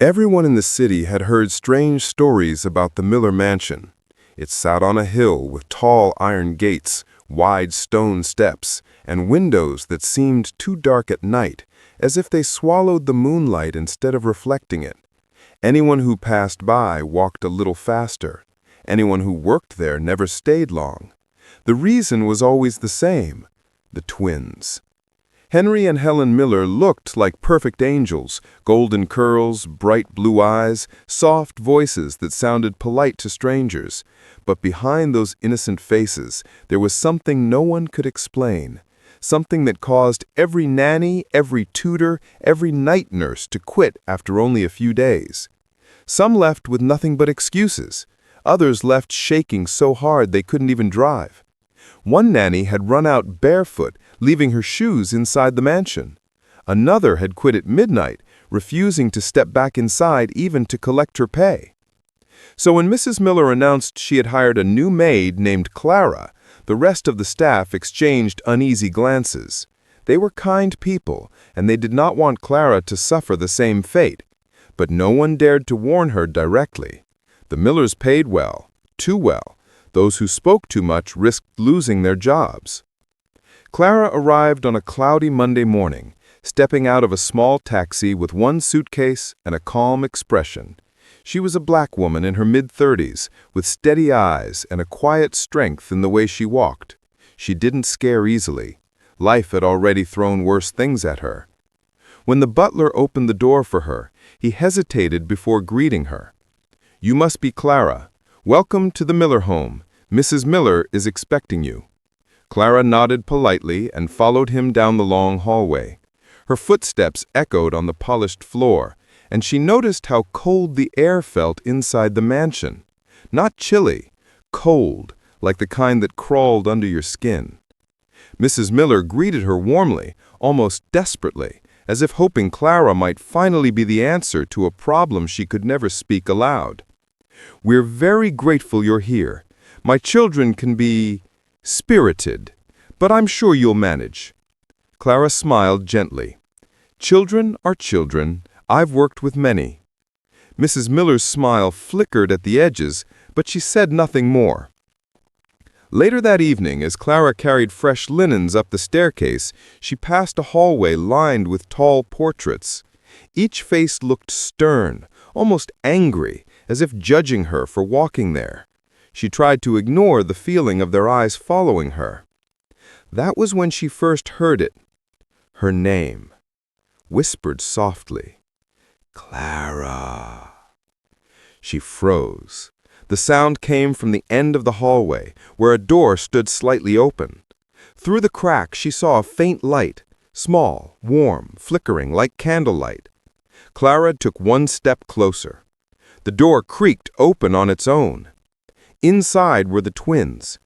Everyone in the city had heard strange stories about the Miller mansion. It sat on a hill with tall iron gates, wide stone steps, and windows that seemed too dark at night, as if they swallowed the moonlight instead of reflecting it. Anyone who passed by walked a little faster. Anyone who worked there never stayed long. The reason was always the same: the twins. Henry and Helen Miller looked like perfect angels, golden curls, bright blue eyes, soft voices that sounded polite to strangers. But behind those innocent faces, there was something no one could explain, something that caused every nanny, every tutor, every night nurse to quit after only a few days. Some left with nothing but excuses. Others left shaking so hard they couldn't even drive. One nanny had run out barefoot, leaving her shoes inside the mansion. Another had quit at midnight, refusing to step back inside even to collect her pay. So when Mrs. Miller announced she had hired a new maid named Clara, the rest of the staff exchanged uneasy glances. They were kind people, and they did not want Clara to suffer the same fate. But no one dared to warn her directly. The Millers paid well, too well. Those who spoke too much risked losing their jobs. Clara arrived on a cloudy Monday morning, stepping out of a small taxi with one suitcase and a calm expression. She was a black woman in her mid-30s, with steady eyes and a quiet strength in the way she walked. She didn't scare easily. Life had already thrown worse things at her. When the butler opened the door for her, he hesitated before greeting her. "You must be Clara. Welcome to the Miller home. Mrs. Miller is expecting you." Clara nodded politely and followed him down the long hallway. Her footsteps echoed on the polished floor, and she noticed how cold the air felt inside the mansion. Not chilly, cold, like the kind that crawled under your skin. Mrs. Miller greeted her warmly, almost desperately, as if hoping Clara might finally be the answer to a problem she could never speak aloud. "We're very grateful you're here. My children can be spirited, but I'm sure you'll manage." Clara smiled gently. "Children are children. I've worked with many." Mrs. Miller's smile flickered at the edges, but she said nothing more. Later that evening, as Clara carried fresh linens up the staircase, she passed a hallway lined with tall portraits. Each face looked stern, almost angry, as if judging her for walking there. She tried to ignore the feeling of their eyes following her. That was when she first heard it. Her name, whispered softly. "Clara." She froze. The sound came from the end of the hallway, where a door stood slightly open. Through the crack she saw a faint light, small, warm, flickering like candlelight. Clara took one step closer. The door creaked open on its own. Inside were the twins.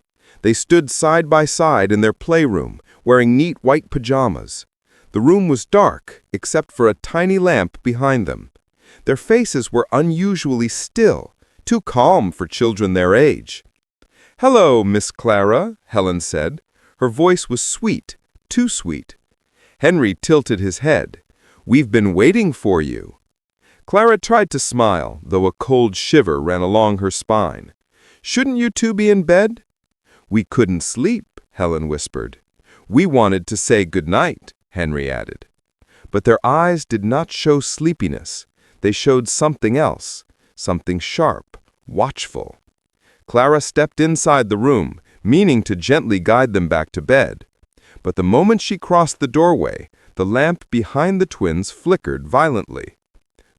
They stood side by side in their playroom, wearing neat white pajamas. The room was dark, except for a tiny lamp behind them. Their faces were unusually still, too calm for children their age. "Hello, Miss Clara," Helen said. Her voice was sweet, too sweet. Henry tilted his head. "We've been waiting for you." Clara tried to smile, though a cold shiver ran along her spine. "Shouldn't you two be in bed?" "We couldn't sleep," Helen whispered. "We wanted to say good night," Henry added. But their eyes did not show sleepiness. They showed something else, something sharp, watchful. Clara stepped inside the room, meaning to gently guide them back to bed. But the moment she crossed the doorway, the lamp behind the twins flickered violently.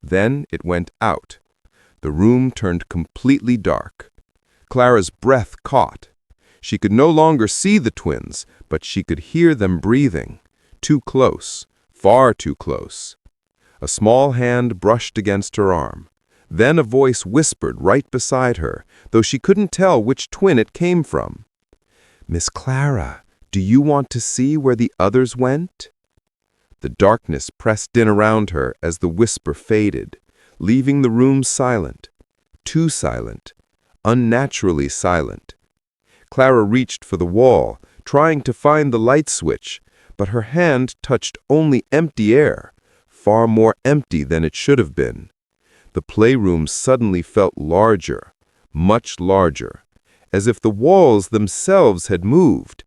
Then it went out. The room turned completely dark. Clara's breath caught. She could no longer see the twins, but she could hear them breathing. Too close, far too close. A small hand brushed against her arm. Then a voice whispered right beside her, though she couldn't tell which twin it came from. "Miss Clara, do you want to see where the others went?" The darkness pressed in around her as the whisper faded, leaving the room silent. Too silent. Unnaturally silent. Clara reached for the wall, trying to find the light switch, but her hand touched only empty air, far more empty than it should have been. The playroom suddenly felt larger, much larger, as if the walls themselves had moved.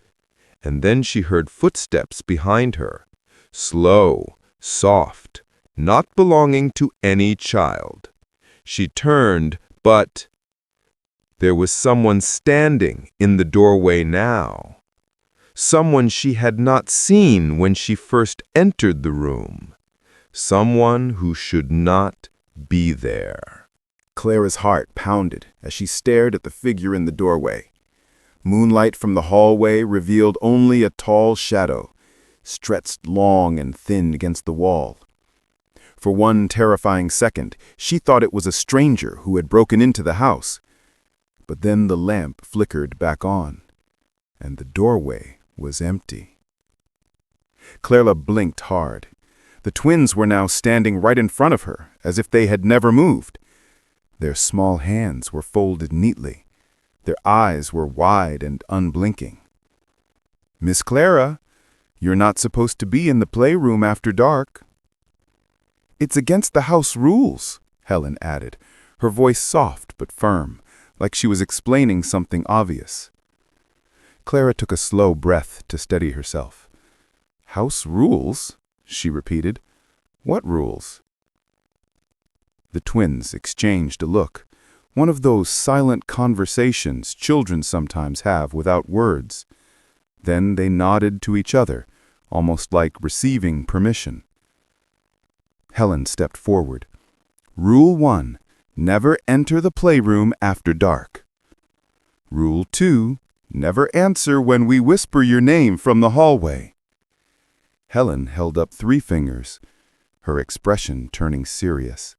And then she heard footsteps behind her, slow, soft, not belonging to any child. She turned, but there was someone standing in the doorway now. Someone she had not seen when she first entered the room. Someone who should not be there. Clara's heart pounded as she stared at the figure in the doorway. Moonlight from the hallway revealed only a tall shadow, stretched long and thin against the wall. For one terrifying second, she thought it was a stranger who had broken into the house. But then the lamp flickered back on, and the doorway was empty. Clara blinked hard. The twins were now standing right in front of her, as if they had never moved. Their small hands were folded neatly. Their eyes were wide and unblinking. "Miss Clara, you're not supposed to be in the playroom after dark." "It's against the house rules," Helen added, her voice soft but firm, like she was explaining something obvious. Clara took a slow breath to steady herself. "House rules?" she repeated. "What rules?" The twins exchanged a look, one of those silent conversations children sometimes have without words. Then they nodded to each other, almost like receiving permission. Helen stepped forward. "Rule 1. Never enter the playroom after dark. Rule 2. Never answer when we whisper your name from the hallway." Helen held up 3 fingers, her expression turning serious.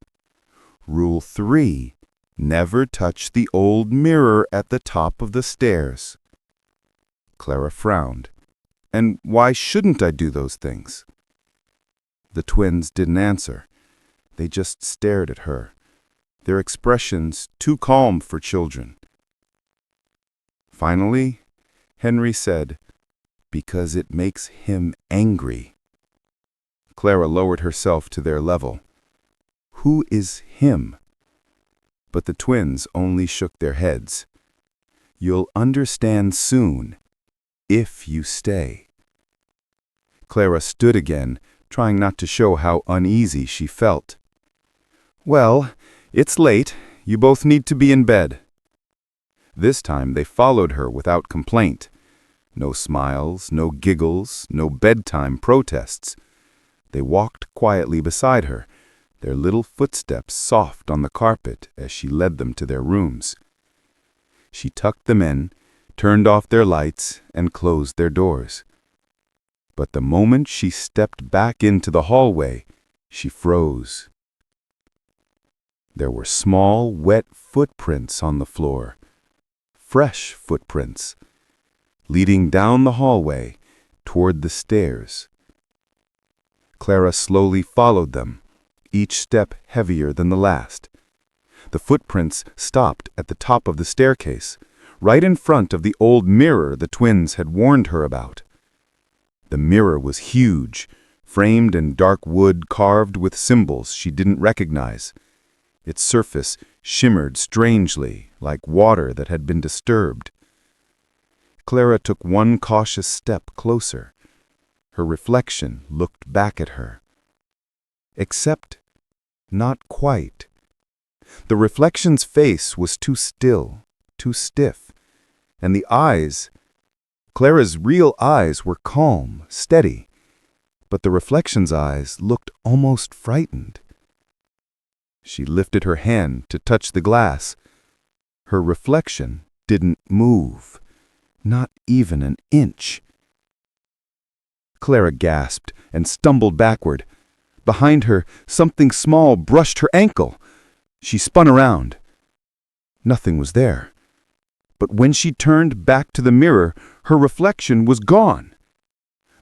"Rule 3. Never touch the old mirror at the top of the stairs." Clara frowned. "And why shouldn't I do those things?" The twins didn't answer. They just stared at her, their expressions too calm for children. Finally, Henry said, "Because it makes him angry." Clara lowered herself to their level. "Who is him?" But the twins only shook their heads. "You'll understand soon, if you stay." Clara stood again, trying not to show how uneasy she felt. "Well, it's late. You both need to be in bed." This time they followed her without complaint. No smiles, no giggles, no bedtime protests. They walked quietly beside her, their little footsteps soft on the carpet as she led them to their rooms. She tucked them in, turned off their lights, and closed their doors. But the moment she stepped back into the hallway, she froze. There were small, wet footprints on the floor, fresh footprints, leading down the hallway toward the stairs. Clara slowly followed them, each step heavier than the last. The footprints stopped at the top of the staircase, right in front of the old mirror the twins had warned her about. The mirror was huge, framed in dark wood carved with symbols she didn't recognize. Its surface shimmered strangely, like water that had been disturbed. Clara took one cautious step closer. Her reflection looked back at her. Except, not quite. The reflection's face was too still, too stiff, and the eyes, Clara's real eyes were calm, steady, but the reflection's eyes looked almost frightened. She lifted her hand to touch the glass. Her reflection didn't move, not even an inch. Clara gasped and stumbled backward. Behind her, something small brushed her ankle. She spun around. Nothing was there. But when she turned back to the mirror, her reflection was gone.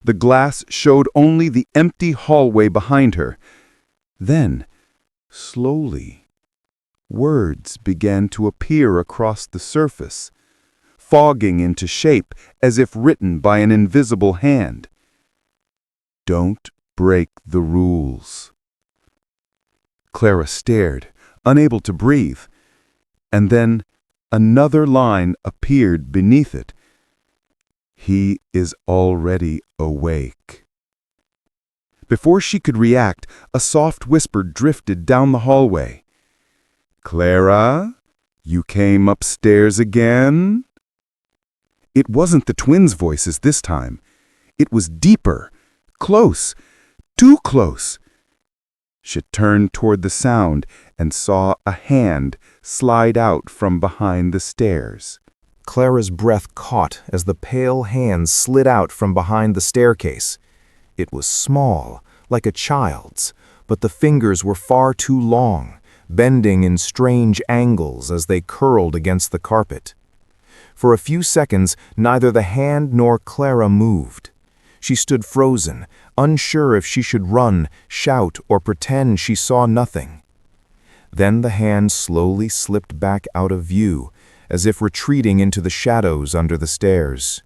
The glass showed only the empty hallway behind her. Then, slowly, words began to appear across the surface, fogging into shape as if written by an invisible hand. "Don't break the rules." Clara stared, unable to breathe. And then another line appeared beneath it. He is already awake. Before she could react, a soft whisper drifted down the hallway. "Clara, you came upstairs again?" It wasn't the twins' voices this time. It was deeper, close, too close. She turned toward the sound and saw a hand slide out from behind the stairs. Clara's breath caught as the pale hand slid out from behind the staircase. It was small, like a child's, but the fingers were far too long, bending in strange angles as they curled against the carpet. For a few seconds, neither the hand nor Clara moved. She stood frozen, unsure if she should run, shout, or pretend she saw nothing. Then the hand slowly slipped back out of view, as if retreating into the shadows under the stairs.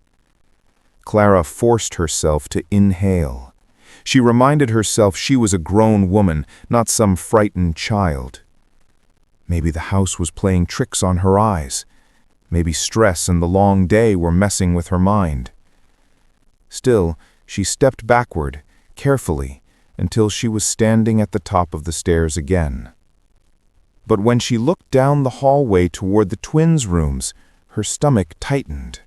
Clara forced herself to inhale. She reminded herself she was a grown woman, not some frightened child. Maybe the house was playing tricks on her eyes. Maybe stress and the long day were messing with her mind. Still, she stepped backward, carefully, until she was standing at the top of the stairs again. But when she looked down the hallway toward the twins' rooms, her stomach tightened.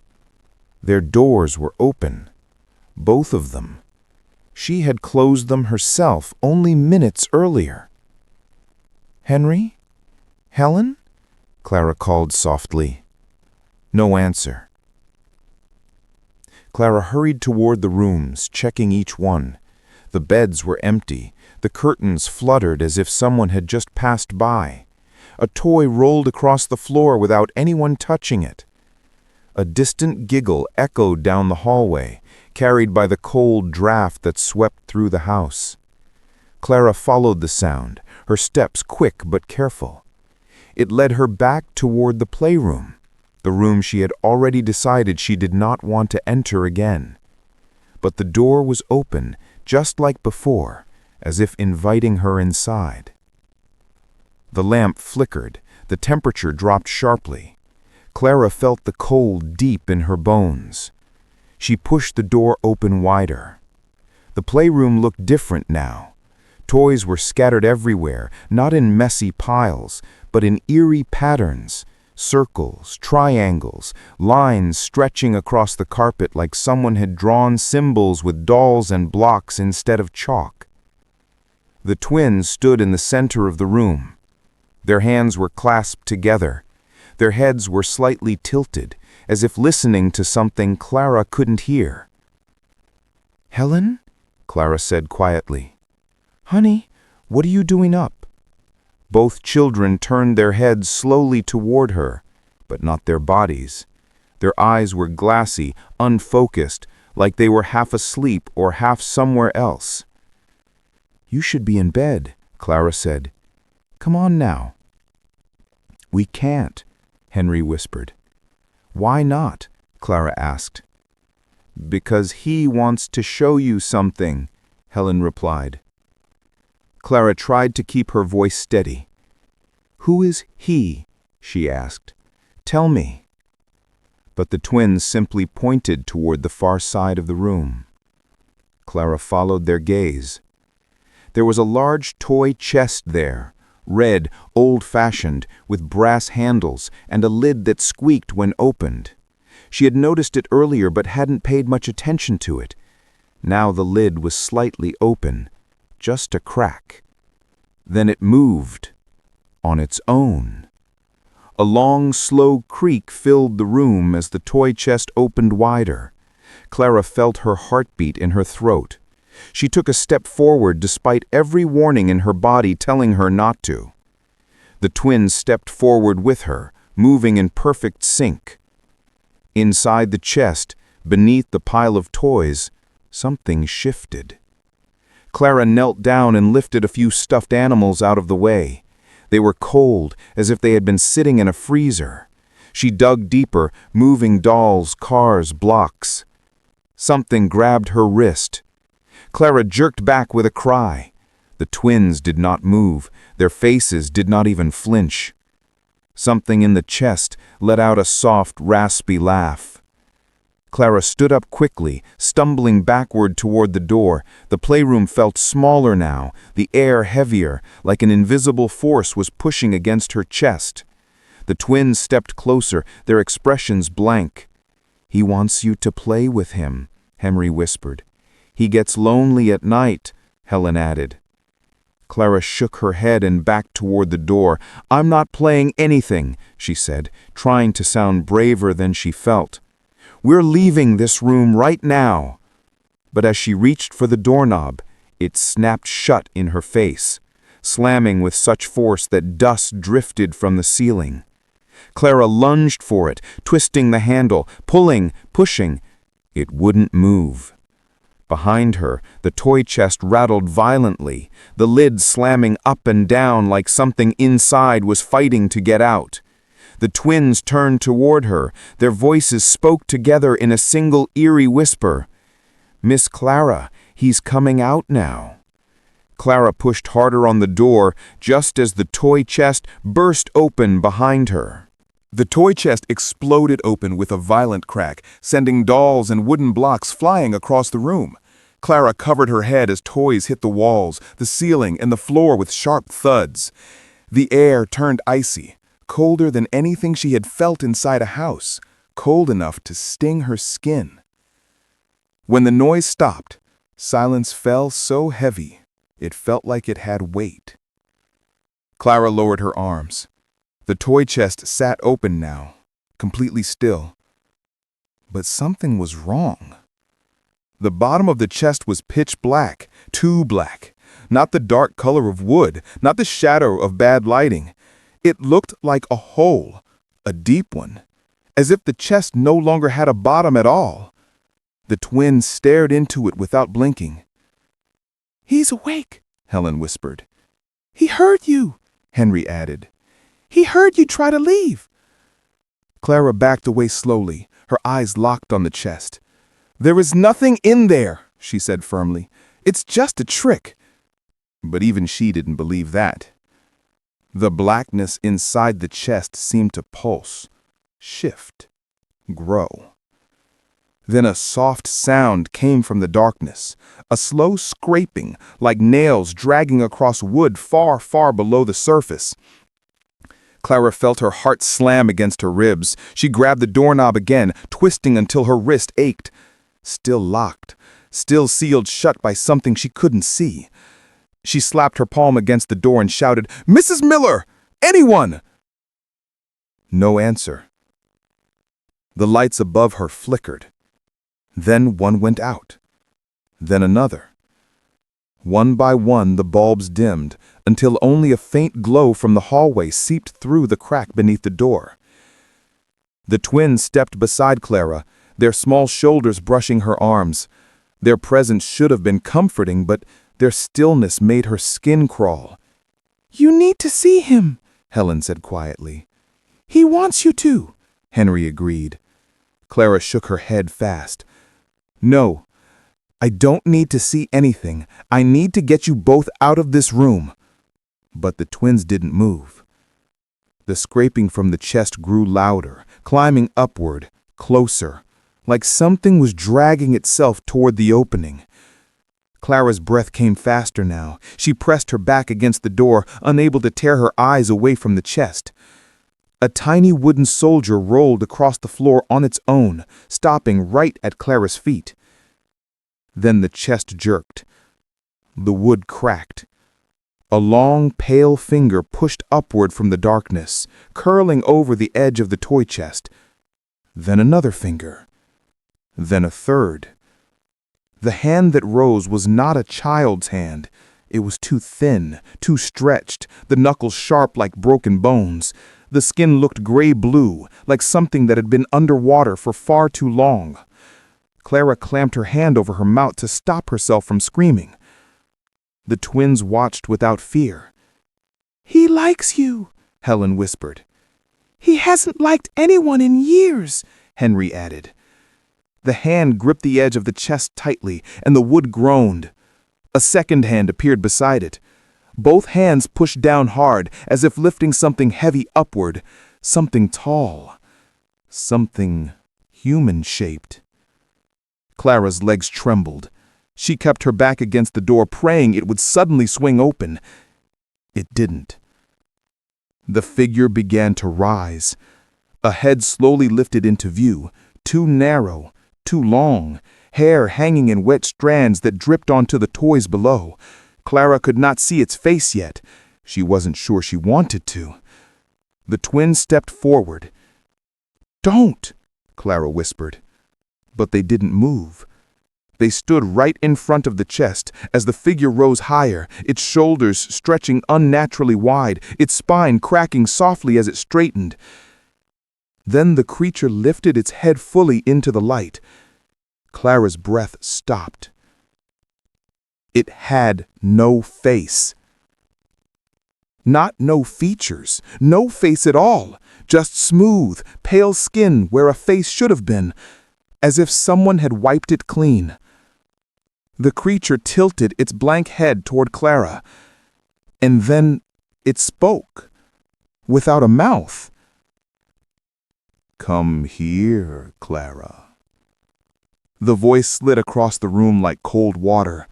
Their doors were open, both of them. She had closed them herself only minutes earlier. "Henry? Helen?" Clara called softly. No answer. Clara hurried toward the rooms, checking each one. The beds were empty. The curtains fluttered as if someone had just passed by. A toy rolled across the floor without anyone touching it. A distant giggle echoed down the hallway, carried by the cold draft that swept through the house. Clara followed the sound, her steps quick but careful. It led her back toward the playroom, the room she had already decided she did not want to enter again. But the door was open, just like before, as if inviting her inside. The lamp flickered, the temperature dropped sharply. Clara felt the cold deep in her bones. She pushed the door open wider. The playroom looked different now. Toys were scattered everywhere, not in messy piles, but in eerie patterns, circles, triangles, lines stretching across the carpet like someone had drawn symbols with dolls and blocks instead of chalk. The twins stood in the center of the room. Their hands were clasped together. Their heads were slightly tilted, as if listening to something Clara couldn't hear. "Helen?" Clara said quietly. "Honey, what are you doing up?" Both children turned their heads slowly toward her, but not their bodies. Their eyes were glassy, unfocused, like they were half asleep or half somewhere else. "You should be in bed," Clara said. "Come on now." "We can't," Henry whispered. "Why not?" Clara asked. "Because he wants to show you something," Helen replied. Clara tried to keep her voice steady. "Who is he?" she asked. "Tell me." But the twins simply pointed toward the far side of the room. Clara followed their gaze. There was a large toy chest there, red, old-fashioned, with brass handles and a lid that squeaked when opened. She had noticed it earlier but hadn't paid much attention to it. Now the lid was slightly open, just a crack. Then it moved, on its own. A long, slow creak filled the room as the toy chest opened wider. Clara felt her heartbeat in her throat. She took a step forward despite every warning in her body telling her not to. The twins stepped forward with her, moving in perfect sync. Inside the chest, beneath the pile of toys, something shifted. Clara knelt down and lifted a few stuffed animals out of the way. They were cold, as if they had been sitting in a freezer. She dug deeper, moving dolls, cars, blocks. Something grabbed her wrist. Clara jerked back with a cry. The twins did not move, their faces did not even flinch. Something in the chest let out a soft, raspy laugh. Clara stood up quickly, stumbling backward toward the door. The playroom felt smaller now, the air heavier, like an invisible force was pushing against her chest. The twins stepped closer, their expressions blank. "He wants you to play with him," Henry whispered. "He gets lonely at night," Helen added. Clara shook her head and backed toward the door. "I'm not playing anything," she said, trying to sound braver than she felt. "We're leaving this room right now." But as she reached for the doorknob, it snapped shut in her face, slamming with such force that dust drifted from the ceiling. Clara lunged for it, twisting the handle, pulling, pushing. It wouldn't move. Behind her, the toy chest rattled violently, the lid slamming up and down like something inside was fighting to get out. The twins turned toward her. Their voices spoke together in a single eerie whisper. "Miss Clara, he's coming out now." Clara pushed harder on the door just as the toy chest burst open behind her. The toy chest exploded open with a violent crack, sending dolls and wooden blocks flying across the room. Clara covered her head as toys hit the walls, the ceiling, and the floor with sharp thuds. The air turned icy, colder than anything she had felt inside a house, cold enough to sting her skin. When the noise stopped, silence fell so heavy, it felt like it had weight. Clara lowered her arms. The toy chest sat open now, completely still. But something was wrong. The bottom of the chest was pitch black, too black. Not the dark color of wood, not the shadow of bad lighting. It looked like a hole, a deep one, as if the chest no longer had a bottom at all. The twins stared into it without blinking. "He's awake," Helen whispered. "He heard you," Henry added. "He heard you try to leave." Clara backed away slowly, her eyes locked on the chest. "There is nothing in there," she said firmly. "It's just a trick." But even she didn't believe that. The blackness inside the chest seemed to pulse, shift, grow. Then a soft sound came from the darkness, a slow scraping, like nails dragging across wood far, far below the surface. Clara felt her heart slam against her ribs. She grabbed the doorknob again, twisting until her wrist ached. Still locked, still sealed shut by something she couldn't see. She slapped her palm against the door and shouted, "Mrs. Miller! Anyone!" No answer. The lights above her flickered. Then one went out. Then another. One by one the bulbs dimmed, until only a faint glow from the hallway seeped through the crack beneath the door. The twins stepped beside Clara, their small shoulders brushing her arms. Their presence should have been comforting, but their stillness made her skin crawl. "You need to see him," Helen said quietly. "He wants you to," Henry agreed. Clara shook her head fast. "No, I don't need to see anything. I need to get you both out of this room." But the twins didn't move. The scraping from the chest grew louder, climbing upward, closer, like something was dragging itself toward the opening. Clara's breath came faster now. She pressed her back against the door, unable to tear her eyes away from the chest. A tiny wooden soldier rolled across the floor on its own, stopping right at Clara's feet. Then the chest jerked. The wood cracked. A long, pale finger pushed upward from the darkness, curling over the edge of the toy chest. Then another finger. Then a third. The hand that rose was not a child's hand. It was too thin, too stretched, the knuckles sharp like broken bones. The skin looked gray-blue, like something that had been underwater for far too long. Clara clamped her hand over her mouth to stop herself from screaming. The twins watched without fear. "He likes you," Helen whispered. "He hasn't liked anyone in years," Henry added. The hand gripped the edge of the chest tightly, and the wood groaned. A second hand appeared beside it. Both hands pushed down hard, as if lifting something heavy upward, something tall, something human-shaped. Clara's legs trembled. She kept her back against the door, praying it would suddenly swing open. It didn't. The figure began to rise. A head slowly lifted into view, too narrow, too long, hair hanging in wet strands that dripped onto the toys below. Clara could not see its face yet. She wasn't sure she wanted to. The twins stepped forward. "Don't," Clara whispered. But they didn't move. They stood right in front of the chest as the figure rose higher, its shoulders stretching unnaturally wide, its spine cracking softly as it straightened. Then the creature lifted its head fully into the light. Clara's breath stopped. It had no face. Not no features, no face at all, just smooth, pale skin where a face should have been, as if someone had wiped it clean. The creature tilted its blank head toward Clara, and then it spoke, without a mouth. "Come here, Clara." The voice slid across the room like cold water.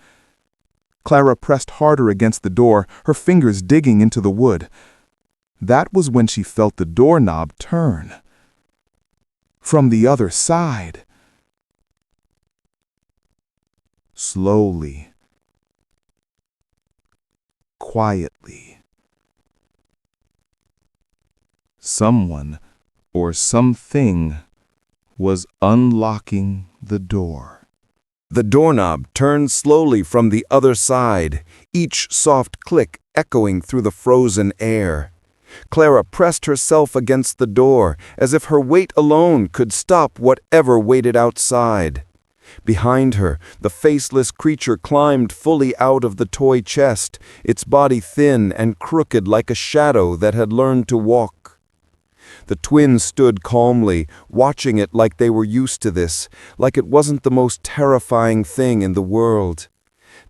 Clara pressed harder against the door, her fingers digging into the wood. That was when she felt the doorknob turn. From the other side. Slowly. Quietly. Someone or something was unlocking the door. The doorknob turned slowly from the other side, each soft click echoing through the frozen air. Clara pressed herself against the door, as if her weight alone could stop whatever waited outside. Behind her, the faceless creature climbed fully out of the toy chest, its body thin and crooked like a shadow that had learned to walk. The twins stood calmly, watching it like they were used to this, like it wasn't the most terrifying thing in the world.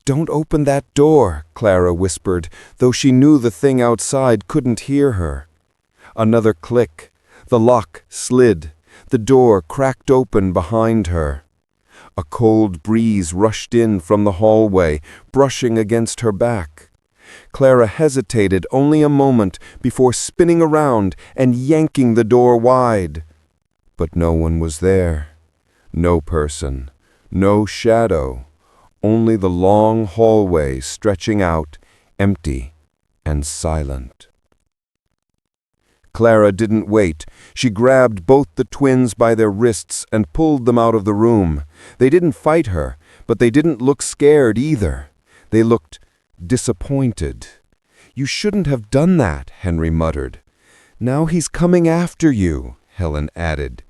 "Don't open that door," Clara whispered, though she knew the thing outside couldn't hear her. Another click. The lock slid. The door cracked open behind her. A cold breeze rushed in from the hallway, brushing against her back. Clara hesitated only a moment before spinning around and yanking the door wide. But no one was there. No person. No shadow. Only the long hallway stretching out, empty and silent. Clara didn't wait. She grabbed both the twins by their wrists and pulled them out of the room. They didn't fight her, but they didn't look scared either. They looked disappointed. "You shouldn't have done that," Henry muttered. "Now he's coming after you," Helen added.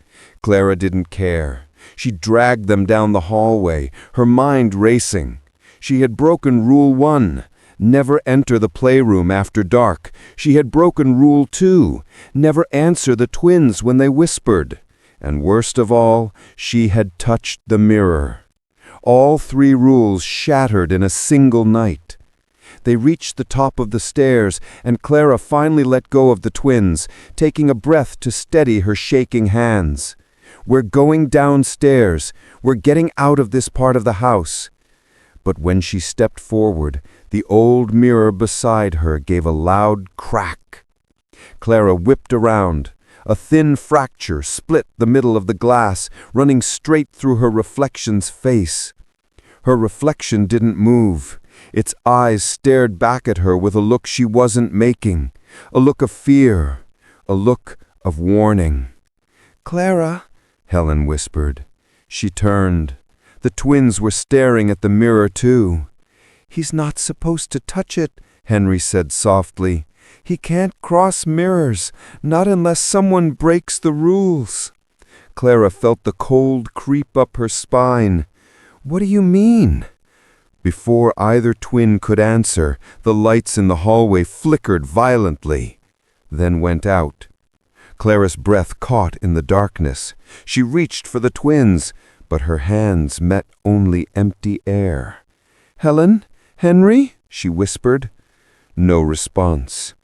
Clara didn't care. She dragged them down the hallway, her mind racing. She had broken Rule 1. Never enter the playroom after dark. She had broken Rule 2. Never answer the twins when they whispered. And worst of all, she had touched the mirror. All 3 rules shattered in a single night. They reached the top of the stairs, and Clara finally let go of the twins, taking a breath to steady her shaking hands. "We're going downstairs. We're getting out of this part of the house." But when she stepped forward, the old mirror beside her gave a loud crack. Clara whipped around. A thin fracture split the middle of the glass, running straight through her reflection's face. Her reflection didn't move. Its eyes stared back at her with a look she wasn't making, a look of fear, a look of warning. "Clara," Helen whispered. She turned. The twins were staring at the mirror too. "He's not supposed to touch it," Henry said softly. "He can't cross mirrors, not unless someone breaks the rules." Clara felt the cold creep up her spine. "What do you mean?" Before either twin could answer, the lights in the hallway flickered violently, then went out. Clara's breath caught in the darkness. She reached for the twins, but her hands met only empty air. "Helen? Henry?" she whispered. No response.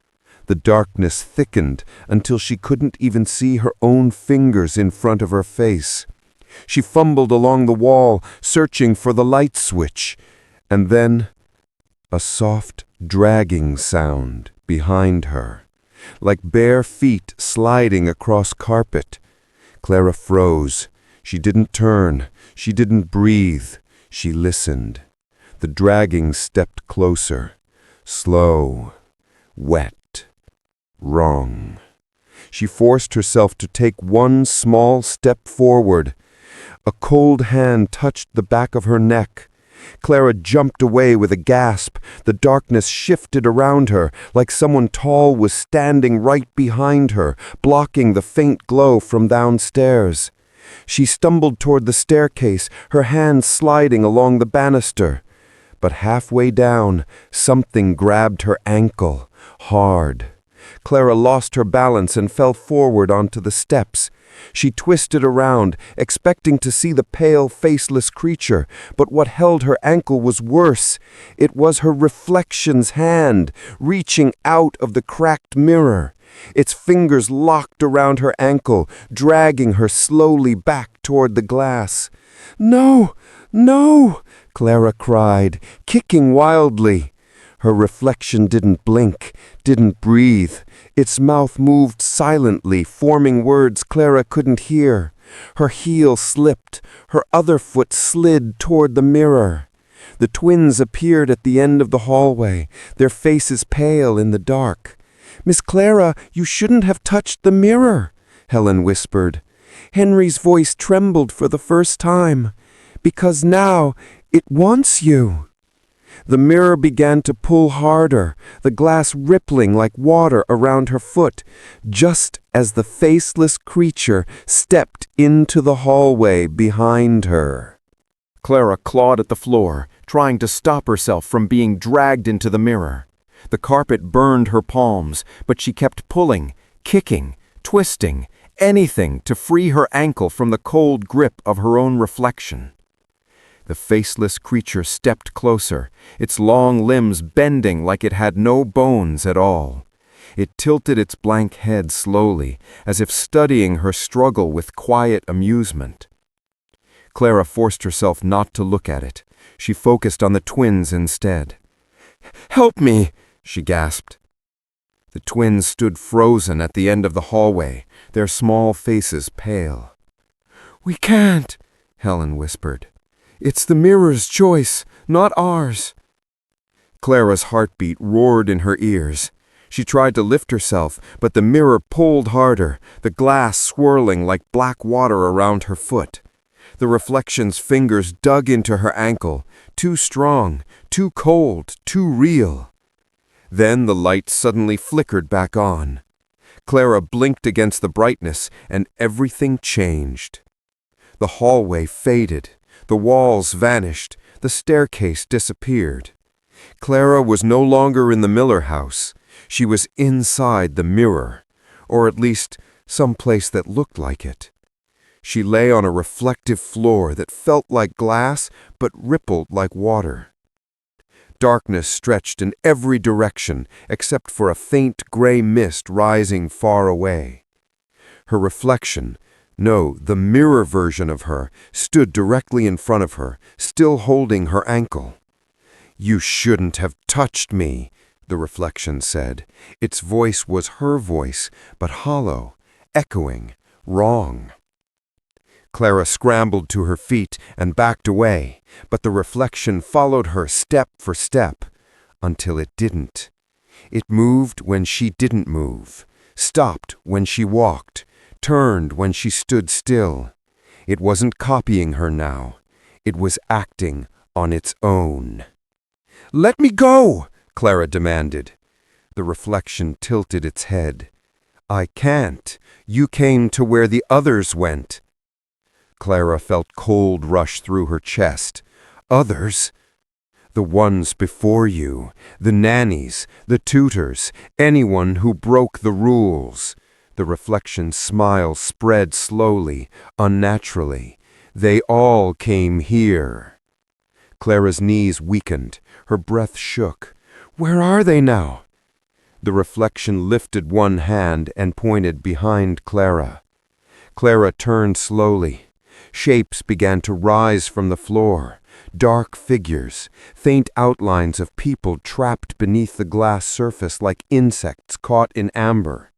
The darkness thickened until she couldn't even see her own fingers in front of her face. She fumbled along the wall, searching for the light switch, and then a soft, dragging sound behind her, like bare feet sliding across carpet. Clara froze. She didn't turn. She didn't breathe. She listened. The dragging stepped closer. Slow. Wet. Wrong. She forced herself to take one small step forward. A cold hand touched the back of her neck. Clara jumped away with a gasp. The darkness shifted around her, like someone tall was standing right behind her, blocking the faint glow from downstairs. She stumbled toward the staircase, her hands sliding along the banister. But halfway down, something grabbed her ankle, hard. Clara lost her balance and fell forward onto the steps. She twisted around, expecting to see the pale, faceless creature, but what held her ankle was worse. It was her reflection's hand, reaching out of the cracked mirror. Its fingers locked around her ankle, dragging her slowly back toward the glass. "No! No!" Clara cried, kicking wildly. Her reflection didn't blink, didn't breathe. Its mouth moved silently, forming words Clara couldn't hear. Her heel slipped. Her other foot slid toward the mirror. The twins appeared at the end of the hallway, their faces pale in the dark. "Miss Clara, you shouldn't have touched the mirror," Helen whispered. Henry's voice trembled for the first time. "Because now it wants you." The mirror began to pull harder, the glass rippling like water around her foot, just as the faceless creature stepped into the hallway behind her. Clara clawed at the floor, trying to stop herself from being dragged into the mirror. The carpet burned her palms, but she kept pulling, kicking, twisting, anything to free her ankle from the cold grip of her own reflection. The faceless creature stepped closer, its long limbs bending like it had no bones at all. It tilted its blank head slowly, as if studying her struggle with quiet amusement. Clara forced herself not to look at it. She focused on the twins instead. "Help me!" she gasped. The twins stood frozen at the end of the hallway, their small faces pale. "We can't," Helen whispered. "It's the mirror's choice, not ours." Clara's heartbeat roared in her ears. She tried to lift herself, but the mirror pulled harder, the glass swirling like black water around her foot. The reflection's fingers dug into her ankle, too strong, too cold, too real. Then the light suddenly flickered back on. Clara blinked against the brightness, and everything changed. The hallway faded. The walls vanished. The staircase disappeared. Clara was no longer in the Miller house. She was inside the mirror, or at least some place that looked like it. She lay on a reflective floor that felt like glass but rippled like water. Darkness stretched in every direction except for a faint gray mist rising far away. Her reflection, no, the mirror version of her, stood directly in front of her, still holding her ankle. "You shouldn't have touched me," the reflection said. Its voice was her voice, but hollow, echoing, wrong. Clara scrambled to her feet and backed away, but the reflection followed her step for step, until it didn't. It moved when she didn't move, stopped when she walked, turned when she stood still. It wasn't copying her now. It was acting on its own. "Let me go!" Clara demanded. The reflection tilted its head. "I can't. You came to where the others went." Clara felt cold rush through her chest. "Others?" "The ones before you, the nannies, the tutors, anyone who broke the rules." The reflection's smile spread slowly, unnaturally. "They all came here." Clara's knees weakened. Her breath shook. "Where are they now?" The reflection lifted one hand and pointed behind Clara. Clara turned slowly. Shapes began to rise from the floor. Dark figures, faint outlines of people trapped beneath the glass surface like insects caught in amber.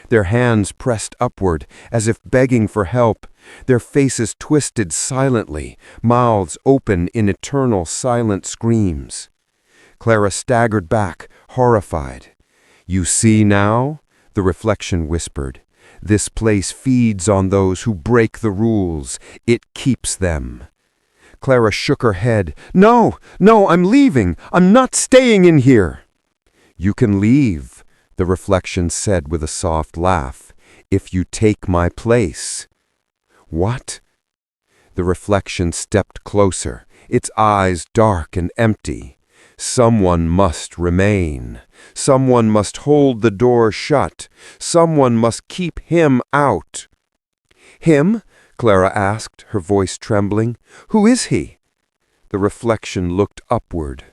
Their hands pressed upward as if begging for help, their faces twisted silently, mouths open in eternal silent screams. Clara staggered back, horrified. "You see now?" the reflection whispered. "This place feeds on those who break the rules. It keeps them." Clara shook her head. "No, I'm leaving. I'm not staying in here." "You can leave," the reflection said with a soft laugh, "if you take my place." "What?" The reflection stepped closer, its eyes dark and empty. "Someone must remain. Someone must hold the door shut. Someone must keep him out." "Him?" Clara asked, her voice trembling. "Who is he?" The reflection looked upward.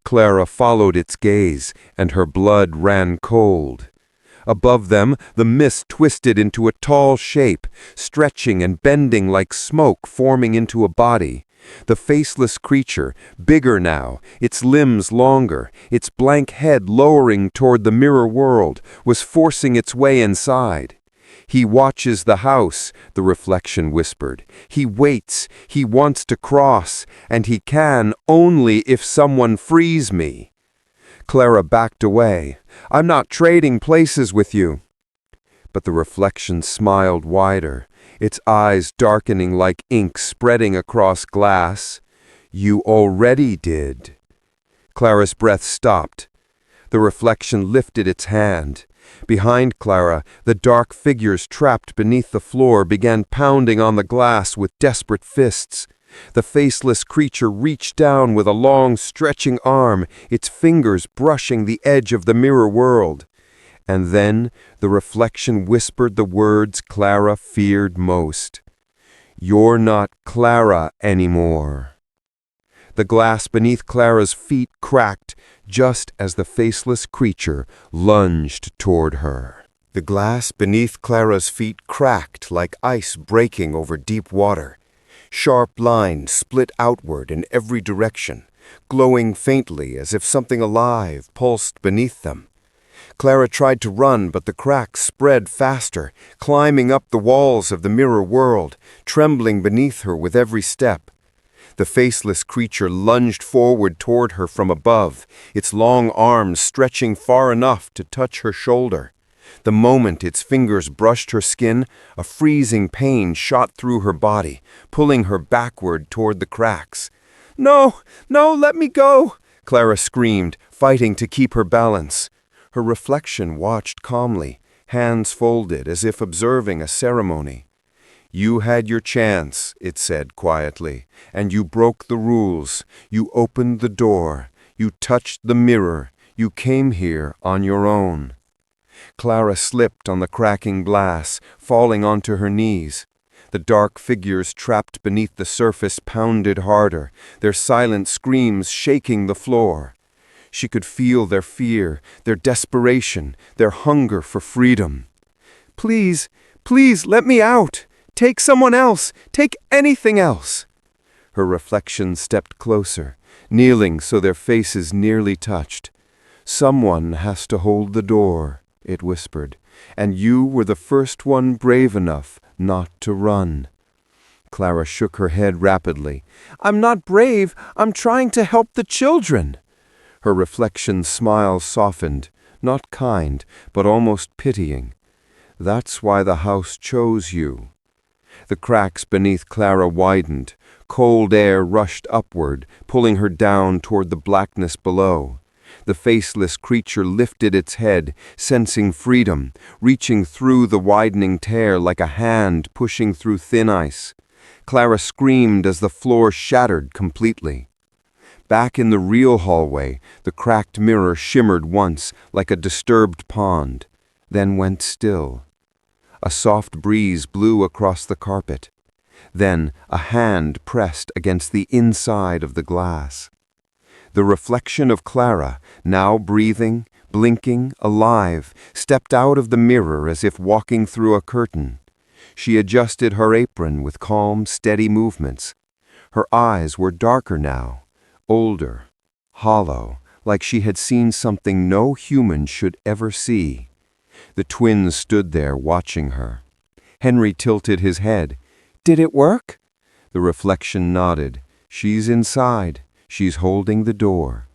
Clara followed its gaze, and her blood ran cold. Above them, the mist twisted into a tall shape, stretching and bending like smoke forming into a body. The faceless creature, bigger now, its limbs longer, its blank head lowering toward the mirror world, was forcing its way inside. "He watches the house," the reflection whispered. "He waits, he wants to cross, and he can only if someone frees me." Clara backed away. "I'm not trading places with you." But the reflection smiled wider, its eyes darkening like ink spreading across glass. "You already did." Clara's breath stopped. The reflection lifted its hand. Behind Clara, the dark figures trapped beneath the floor began pounding on the glass with desperate fists. The faceless creature reached down with a long, stretching arm, its fingers brushing the edge of the mirror world. And then the reflection whispered the words Clara feared most. "You're not Clara anymore." The glass beneath Clara's feet cracked just as the faceless creature lunged toward her. The glass beneath Clara's feet cracked like ice breaking over deep water. Sharp lines split outward in every direction, glowing faintly as if something alive pulsed beneath them. Clara tried to run, but the cracks spread faster, climbing up the walls of the mirror world, trembling beneath her with every step. The faceless creature lunged forward toward her from above, its long arms stretching far enough to touch her shoulder. The moment its fingers brushed her skin, a freezing pain shot through her body, pulling her backward toward the cracks. "No, let me go!" Clara screamed, fighting to keep her balance. Her reflection watched calmly, hands folded as if observing a ceremony. "You had your chance," it said quietly, "and you broke the rules. You opened the door. You touched the mirror. You came here on your own." Clara slipped on the cracking glass, falling onto her knees. The dark figures trapped beneath the surface pounded harder, their silent screams shaking the floor. She could feel their fear, their desperation, their hunger for freedom. "Please, let me out! Take someone else! Take anything else!" Her reflection stepped closer, kneeling so their faces nearly touched. "Someone has to hold the door," it whispered, "and you were the first one brave enough not to run." Clara shook her head rapidly. "I'm not brave. I'm trying to help the children." Her reflection's smile softened, not kind, but almost pitying. "That's why the house chose you." The cracks beneath Clara widened. Cold air rushed upward, pulling her down toward the blackness below. The faceless creature lifted its head, sensing freedom, reaching through the widening tear like a hand pushing through thin ice. Clara screamed as the floor shattered completely. Back in the real hallway, the cracked mirror shimmered once like a disturbed pond, then went still. A soft breeze blew across the carpet. Then a hand pressed against the inside of the glass. The reflection of Clara, now breathing, blinking, alive, stepped out of the mirror as if walking through a curtain. She adjusted her apron with calm, steady movements. Her eyes were darker now, older, hollow, like she had seen something no human should ever see. The twins stood there watching her. Henry tilted his head. "Did it work?" The reflection nodded. "She's inside. She's holding the door."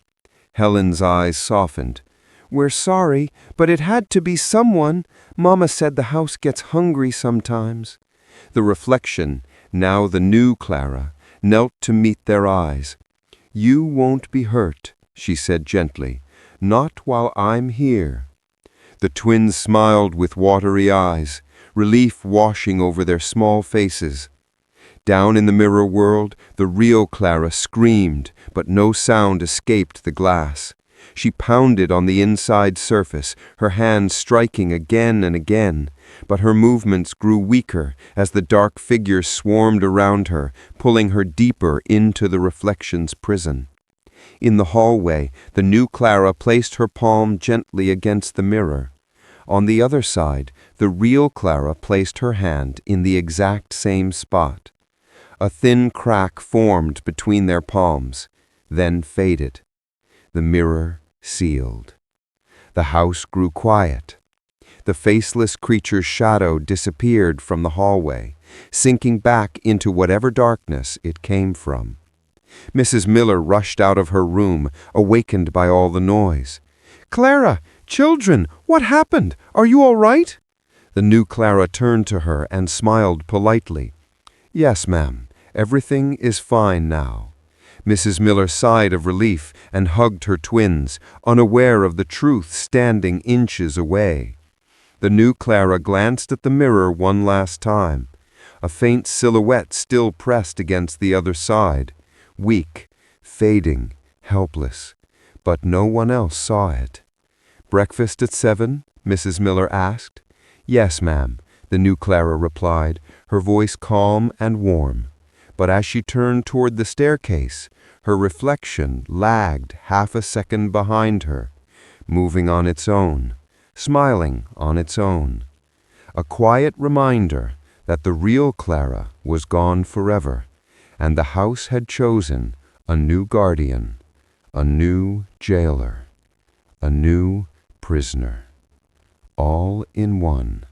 Helen's eyes softened. "We're sorry, but it had to be someone. Mama said the house gets hungry sometimes." The reflection, now the new Clara, knelt to meet their eyes. "You won't be hurt," she said gently. "Not while I'm here." The twins smiled with watery eyes, relief washing over their small faces. Down in the mirror world, the real Clara screamed, but no sound escaped the glass. She pounded on the inside surface, her hands striking again and again, but her movements grew weaker as the dark figures swarmed around her, pulling her deeper into the reflection's prison. In the hallway, the new Clara placed her palm gently against the mirror. On the other side, the real Clara placed her hand in the exact same spot. A thin crack formed between their palms, then faded. The mirror sealed. The house grew quiet. The faceless creature's shadow disappeared from the hallway, sinking back into whatever darkness it came from. Mrs. Miller rushed out of her room, awakened by all the noise. "Clara! Children! What happened? Are you all right?" The new Clara turned to her and smiled politely. "Yes, ma'am. Everything is fine now." Mrs. Miller sighed of relief and hugged her twins, unaware of the truth standing inches away. The new Clara glanced at the mirror one last time. A faint silhouette still pressed against the other side, weak, fading, helpless, but no one else saw it. "Breakfast at 7?" Mrs. Miller asked. "Yes, ma'am," the new Clara replied, her voice calm and warm. But as she turned toward the staircase, her reflection lagged half a second behind her, moving on its own, smiling on its own. A quiet reminder that the real Clara was gone forever, and the house had chosen a new guardian, a new jailer, a new prisoner, all in one.